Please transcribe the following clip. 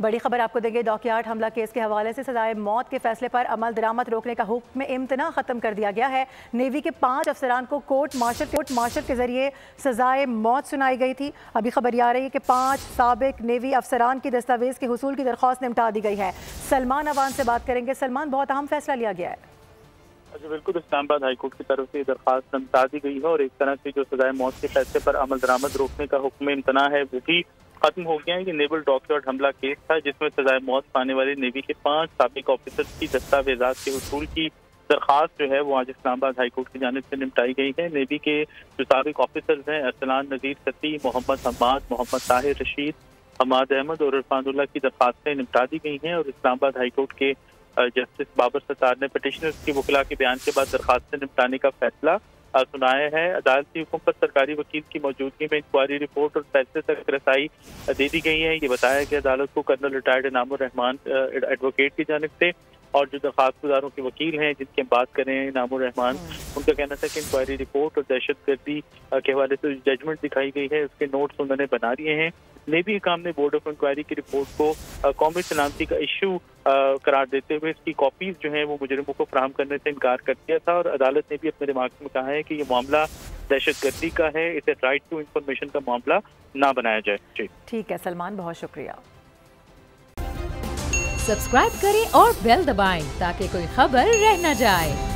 बड़ी खबर आपको देंगे। डॉकयार्ड हमला केस के हवाले से सजाए मौत के फैसले पर अमल दरामद रोकने का हुक्म इम्तना खत्म कर दिया गया है। नेवी के 5 अफसरान को कोर्ट मार्शल के जरिए सजाए मौत सुनाई गई थी। अभी खबर आ रही है कि 5 साबिक नेवी अफसरान की दस्तावेज के हुसूल की दरख्वास्त निपटा दी गई है। सलमान अवान से बात करेंगे। सलमान, बहुत अहम फैसला लिया गया है। जी बिल्कुल, इस्लामाबाद हाईकोर्ट की तरफ से दरख्वास्त निपटा दी गई है और एक तरह से जो सजाए मौत के फैसले पर अमल दरामद रोकने का हुक्म इम्तना है वो भी खत्म हो गया है। ये नेवल डॉकयार्ड हमला केस था जिसमें सजाए मौत पाने वाले नेवी के 5 साबिक ऑफिसर्स की दस्तावेजात के हुसूल की दरख्वास्त जो है वो आज इस्लामाबाद हाईकोर्ट की जानिब से निपटाई गई है। नेवी के जो साबिक ऑफिसर्स हैं अरसलान नज़ीर सती, मोहम्मद हम्माद, मोहम्मद ताहिर रशीद, हमाद अहमद और इरफानुल्लाह की दरख्वास्तें निपटा दी गई हैं और इस्लामाबाद हाईकोर्ट के जस्टिस बाबर सत्तार ने पिटिशनर्स की वकला के बयान के बाद दरख्वास्तें निपटाने का फैसला सुनाया है। अदालती हुक्म पर सरकारी वकील की मौजूदगी में इंक्वायरी रिपोर्ट और फैसले तक रसाई दे दी गई है। ये बताया कि अदालत को colonel retired Inamur Rahman advocate की जानिब से और जो दरख्वास्त गुजारों के वकील हैं जिनकी हम बात करें इनामुर रहमान, उनका कहना था कि इंक्वायरी रिपोर्ट और दहशतगर्दी के हवाले से जजमेंट दिखाई गई है उसके नोट्स उन्होंने बना लिए हैं। नेवी हुकाम ने बोर्ड ऑफ इंक्वायरी की रिपोर्ट को कौमी सलामती का इशू करार देते हुए इसकी कॉपीज जो हैं वो मुजरिमों को फराहम करने से इनकार कर दिया था और अदालत ने भी अपने दिमाग में कहा है कि ये मामला दहशतगर्दी का है, इसे राइट टू इंफॉर्मेशन का मामला ना बनाया जाए। जी ठीक है सलमान, बहुत शुक्रिया। सब्सक्राइब करें और बेल दबाएं ताकि कोई खबर रह न जाए।